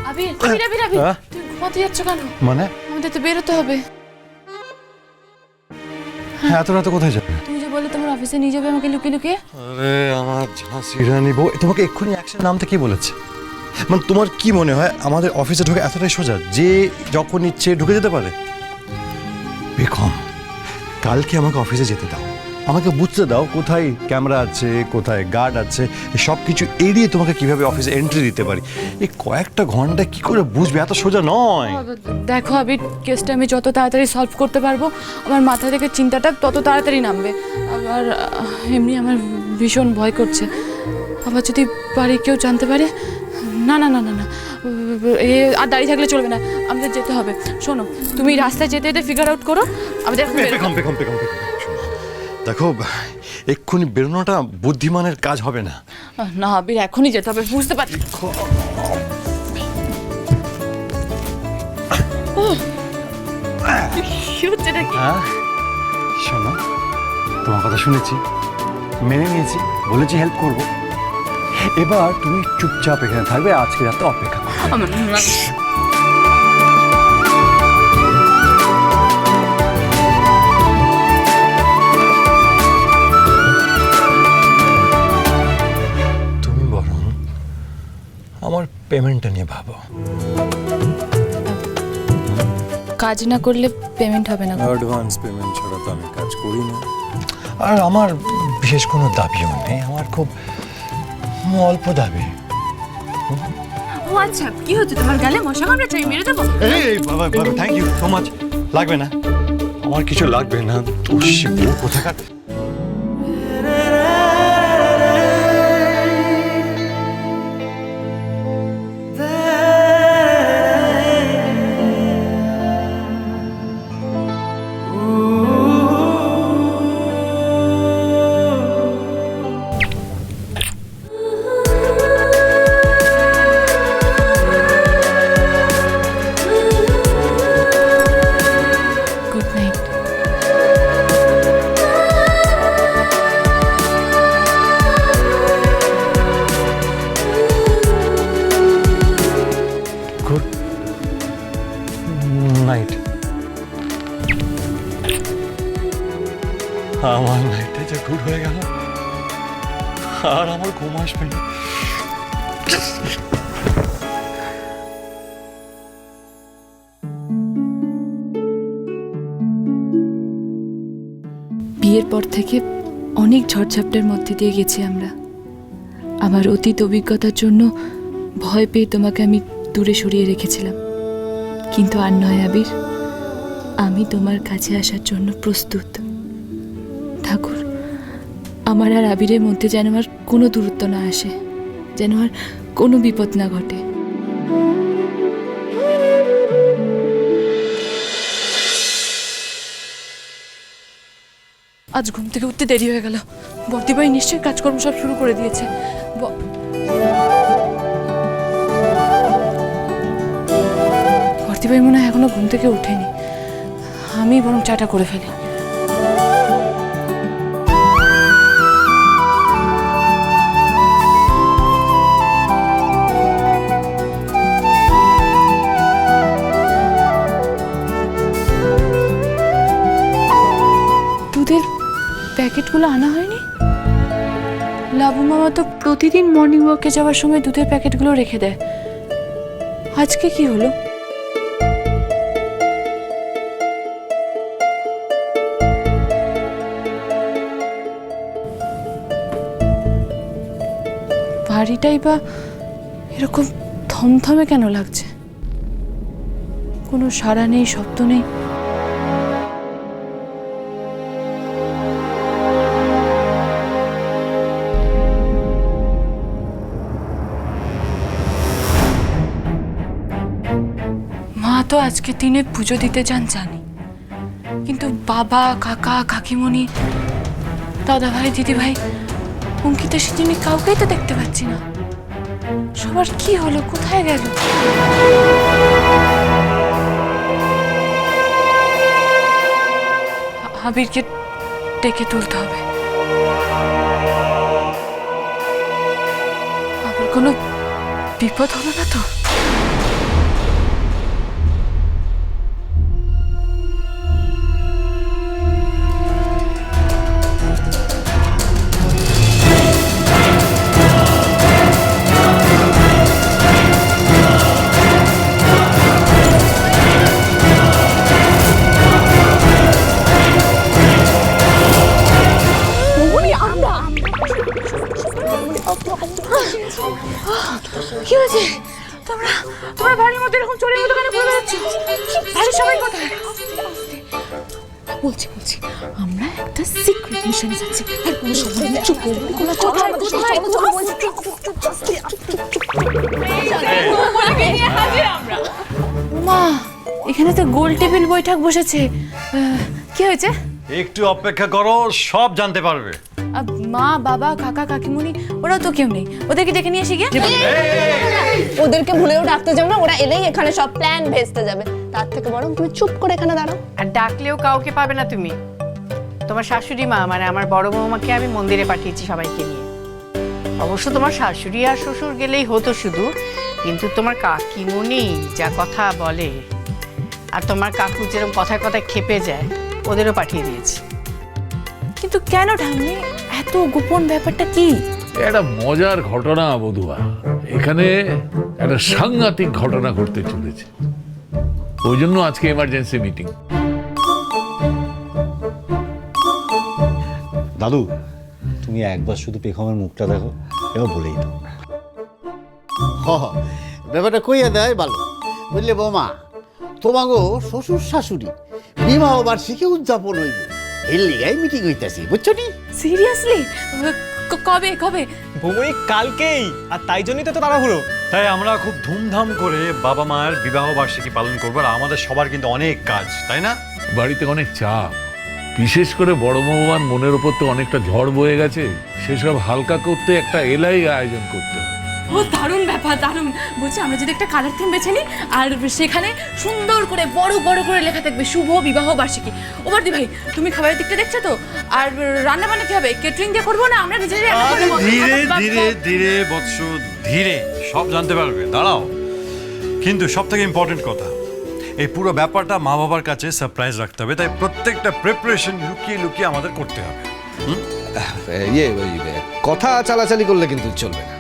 আবির আবির আবির আবির তুই ঘুমাতে যাচ্ছ কেন? মানে আমাদের তো বেরোতে হবে। এত রাতে কোথায় যাবে? তুমি যে বললে তোমার অফিসে নিয়ে যাবে আমাকে লুকিয়ে লুকিয়ে। আরে আমার ঝাঁসি রানী বউ তোমাকে এক্ষুনি অ্যাকশন নামতে কি বলেছে? মানে তোমার কি মনে হয় আমাদের অফিসে ঢোকে এতটাই সোজা যে যখন ইচ্ছে ঢুকে যেতে পারে? বেকম, কালকে আমাকে অফিসে যেতে দাও, আমাকে বুঝতে দাও কোথায় ক্যামেরা আছে, কোথায় গার্ড আছে, সব কিছু এড়িয়ে তোমাকে কিভাবে অফিসে এন্ট্রি দিতে পারি। এই কয়েকটা ঘন্টা কি করে বুঝবে? এত সোজা নয়। দেখো আবির, কেসটা আমি যত তাড়াতাড়ি সলভ করতে পারবো আমার মাথা থেকে চিন্তাটা তত তাড়াতাড়ি নামবে। আবার এমনি আমার ভীষণ ভয় করছে, আবার যদি বাড়ি কেউ জানতে পারে। না না না না না, আর দাঁড়িয়ে থাকলে চলবে না, আমাদের যেতে হবে। শোনো, তুমি রাস্তায় যেতে যেতে ফিগার আউট করো আমাদের। দেখো, এক্ষুনি বেরোনোটা বুদ্ধিমানের কাজ হবে না। না আবির, এখনই যেতে হবে, বুঝতে পারছি। কি হচ্ছে নাকি? শোনো, তোমার কথা শুনেছি, মেনে নিয়েছি, বলেছি হেল্প করব। এবার তুমি চুপচাপ এখানে থাকবে, আজকে রাতে অপেক্ষা করবে। তুমি বরং আমার পেমেন্টটা নিয়ে ভাবো। কাজ না করলে পেমেন্ট হবে না। অ্যাডভান্স পেমেন্ট ছাড়া তো আমি কাজ করি না। আর আমার বিশেষ কোনো দাবিও নেই, আমার খুব অল্প দাবি। ও আচ্ছা, কি হচ্ছে তোমার গালে? মশা কামড়ে চাই মেরে দেবো? এই বাবা বাবা, থ্যাংক ইউ সো মাচ। লাগবে না, আমার কিছু লাগবে না। তো শিবু কোথাকার। Good night. Good night. আমার নাইটটা যে গুড হয়ে গেল, আর আমার ঘুম আসবে না। বিয়ের পর থেকে অনেক ঝড়ঝাপটার মধ্যে দিয়ে গেছি আমরা। আমার অতীত অভিজ্ঞতার জন্য ভয় পেয়ে তোমাকে আমি দূরে সরিয়ে রেখেছিলাম, কিন্তু আর নয় আবির, আমি তোমার কাছে আসার জন্য প্রস্তুত। ঠাকুর, আমার আর আবিরের মধ্যে যেন আর কোনো দূরত্ব না আসে, যেন আর কোনো বিপদ না ঘটে। আজ ঘুম থেকে উঠতে দেরি হয়ে গেল। বর্দিভাই নিশ্চয়ই কাজকর্ম সব শুরু করে দিয়েছে। বর্দিভাই মনে হয় এখনো ঘুম থেকে ওঠেনি। আমি বরং চাটা করে ফেলি। দুধের প্যাকেটগুলো আনা হয়নি? লাবু মামা তো প্রতিদিন মর্নিং ওয়াকে যাওয়ার সময় দুধের প্যাকেটগুলো রেখে দেয়। আজকে কি হলো? বাড়িটাই বা এরকম থমথমে কেন লাগছে? কোনো সাড়া নেই, শব্দ নেই। মা তো আজকে দিনে পুজো দিতে যান জানি, কিন্তু বাবা, কাকা, কাকিমণি, দাদা ভাই, দিদি ভাই, অঙ্কিতা, সিজিনি কাউকেই তো দেখতে পাচ্ছি না। সবার কি হলো? কোথায় গেল? আবিরকে ডেকে তুলতে হবে। আবার কোনো বিপদ হলো না তো? কি হয়েছে? তোমরা তোমরা বাড়ির মধ্যে এরকম চোরের মতো কেন ঘুরে বেড়াচ্ছ? বাড়ির সবাই কোথায়? বলছি আমরা একটা সিক্রেট মিশনে যাচ্ছি। আর কোনো শব্দ নেই, চুপ করে কোথায় মা, এখানে তো গোল টেবিল বৈঠক বসেছে। কি হয়েছে? একটু অপেক্ষা করো, সব জানতে পারবে। মা, বাবা, কাকা, কাকিমুনি ওরাও তো কেউ নেই, ওদেরকে ডেকে নিয়ে এসে গিয়ে। ওদেরকে ভুলেও ডাকতে যাও না, ওরা এলেই এখানে সব প্ল্যান ভেস্তে যাবে। তার থেকে বরং তুমি চুপ করে এখানে দাঁড়াও। আর ডাকলেও কাউকে পাবে না তুমি। তোমার শাশুড়ি মা মানে আমার বড় বৌমাকে আমি মন্দিরে পাঠিয়েছি সবাইকে নিয়ে। অবশ্য তোমার শাশুড়ি আর শ্বশুর গেলেই হতো শুধু, কিন্তু তোমার কাকিমুনি যা কথা বলে আর তোমার কাকু যেরকম কথায় কথায় খেপে যায়, ওদেরও পাঠিয়ে দিয়েছি। কিন্তু কেন ঠাম্মি, এত গোপন ব্যাপারটা কি? একটা মজার ঘটনা বধুয়া, এখানে একটা সাংঘাতিক ঘটনা ঘটতে চলেছে, ওই জন্য আজকে এমার্জেন্সি মিটিং। দাদু, তুমি একবার শুধু পেখমের মুখটা দেখো, এবার বলেই দাও। ব্যাপারটা কইয়া দেয় ভালো, বুঝলে বৌমা? তোমাগো শ্বশুর শাশুড়ি বিবাহ বার্ষিকী উদযাপন হইব, এর লিগাই মিটিং হইতাছি, বুঝছো নি? সিরিয়াসলি? কবে কবে? বৌমনি কালকেই, আর তাই জন্যই তো তাড়াহুড়ো। তাই আমরা খুব ধুমধাম করে বাবা মায়ের বিবাহ বার্ষিকী পালন করবো, আর আমাদের সবার কিন্তু অনেক কাজ, তাই না? বাড়িতে অনেক চাপ, বিশেষ করে বড় বৌমার মনের ওপর তো অনেকটা ঝড় বয়ে গেছে, সেসব হালকা করতে একটা এলাই আয়োজন করতে হবে। ও দারুণ ব্যাপার, দারুণ। বলছি আমরা যদি একটা কালার থিম বেছে নিই, আর সেখানে সুন্দর করে বড় বড় করে লেখা থাকবে শুভ বিবাহ বার্ষিকী। ওবারদি ভাই, তুমি খাবারের দিকটা দেখছো তো? আর রান্না বান্না কি হবে? কেটারিং দিয়ে করবো না আমরা নিজেরাই রান্না করবো? ধীরে ধীরে ধীরে বৎস, ধীরে সব জানতে পারবে, দাঁড়াও। কিন্তু সব থেকে ইম্পর্টেন্ট কথা, এই পুরো ব্যাপারটা মা বাবার কাছে সারপ্রাইজ রাখতে হবে, তাই প্রত্যেকটা প্রিপারেশন লুকিয়ে লুকিয়ে আমাদের করতে হবে। কথা চালাচালি করলে কিন্তু চলবে না।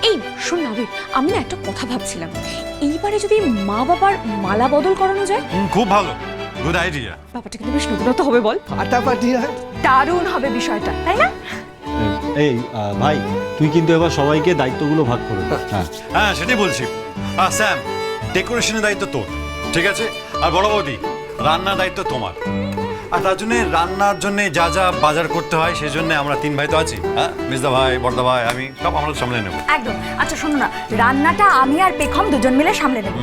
এই শোন না আবির, আমি না একটা কথা ভাবছিলাম, এইবারে যদি মা বাবার মালা বদল করানো যায়, খুব ভালো, গুড আইডিয়া। ব্যাপারটা কিন্তু বেশ নতুনত্ব হবে, বল? ফাটাফাটি হয়। দারুণ হবে বিষয়টা, তাই না? এই ভাই, তুই কিন্তু এবার সবাইকে দায়িত্বগুলো ভাগ করে দে। হ্যাঁ, হ্যাঁ সেটাই বলছি। স্যাম, ডেকোরেশনের দায়িত্ব তোর, ঠিক আছে? আর বড় বৌদি, রান্নার দায়িত্ব তোমার। আর তার জন্য রান্নার জন্য যা যা বাজার করতে হয়, সেই জন্য আমরা তিন ভাই তো আছি। হ্যাঁ, মিসদা ভাই, বড়দা ভাই, আমি সব আমরা সামলে নেবো। একদম। আচ্ছা শোনো না, রান্নাটা আমি আর পেখম দুজন মিলে সামলে নেব,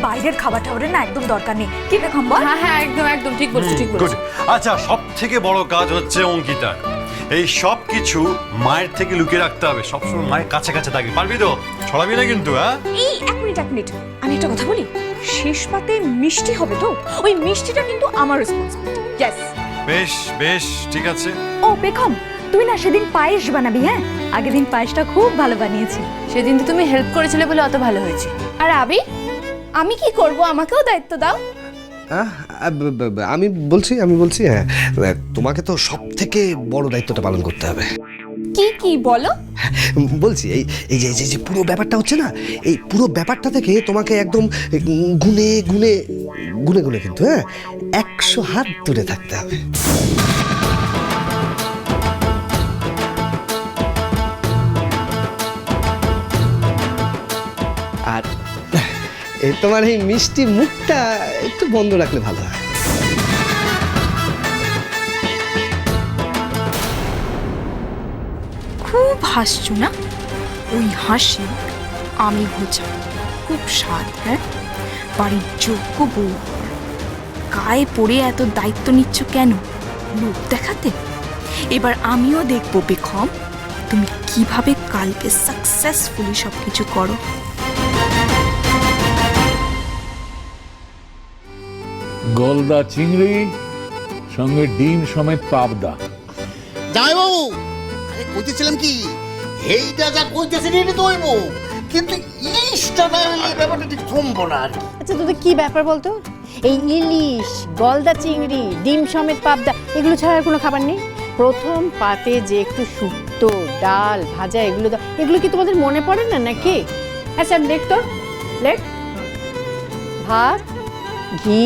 বাইরের খাবার টাবারের না একদম দরকার নেই, কি পেখম বল? হ্যাঁ হ্যাঁ, একদম একদম ঠিক বলছো, ঠিক গুড। বলছো। আচ্ছা, সব থেকে বড় কাজ হচ্ছে অঙ্কিতার। এই সব কিছু মায়ের থেকে লুকিয়ে রাখতে হবে, সবসময় মায়ের কাছে কাছে থাকবি, পারবি তো? ছড়াবি না কিন্তু? হ্যাঁ, এই এক মিনিট, আমি একটা কথা বলি, শেষ পাতে মিষ্টি হবে তো, ওই মিষ্টিটা কিন্তু আমার রেসপন্সিবিলিটি। ইয়েস। বেশ বেশ, ঠিক আছে। ও পেখম, তুই না সেদিন পায়েস বানাবি? হ্যাঁ, আগের দিন পায়েসটা খুব ভালো বানিয়েছি। সেদিন তো তুমি হেল্প করেছিলে বলে অত ভালো হয়েছে। আর আবি, আমি কি করব? আমাকেও দায়িত্ব দাও। আমি বলছি হ্যাঁ, তোমাকে তো সব থেকে বড় দায়িত্বটা পালন করতে হবে। কি বলো? বলছি এই যে পুরো ব্যাপারটা হচ্ছে না, এই পুরো ব্যাপারটা থেকে তোমাকে একদম গুনে গুনে গুনে গুনে কিন্তু 100 হাত দূরে থাকতে হবে। আর তোমার এই মিষ্টি মুখটা একটু বন্ধ রাখলে ভালো হয়। খুব হাসছো না? ওই হাসি আমি বোঝা খুব স্বাদ। হ্যাঁ, বাড়ির যোগ্য বউ গায়ে পড়ে এত দায়িত্ব নিচ্ছ কেন? লোক দেখাতে? এবার আমিও দেখবো বেখম তুমি কিভাবে কালকে সাকসেসফুলি সবকিছু করো। গলদা চিংড়ি সঙ্গে ডিম সমেত পাবদা। জামাইবাবু, আরে কইতেছিলাম কি, এইটা যা কইতেছেন এটা তো হইব, কিন্তু ইলিশটা না হইলে ব্যাপারটা ঠিক সম্ভব না। আচ্ছা তোদের কি ব্যাপার বলতো? এই ইলিশ, গলদা চিংড়ি, ডিম সমেত পাবদা, এগুলো ছাড়া আর কোনো খাবার নেই? প্রথম পাতে যে একটু শুক্তো, ডাল, ভাজা, এগুলো কি তোমাদের মনে পড়ে না নাকি? আচ্ছা লেখ তো, লেখ। ভাত, ঘি,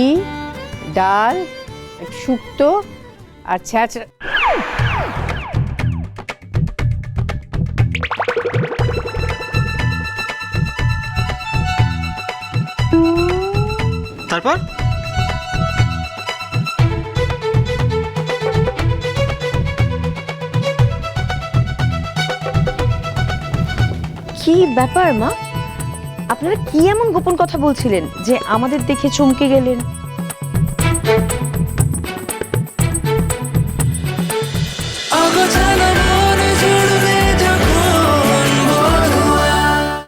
ডাল, একটু শুক্তো আর ছ্যাঁচড়া। তারপর কি ব্যাপার মা, আপনারা কি এমন গোপন কথা বলছিলেন যে আমাদের দেখে চমকে গেলেন?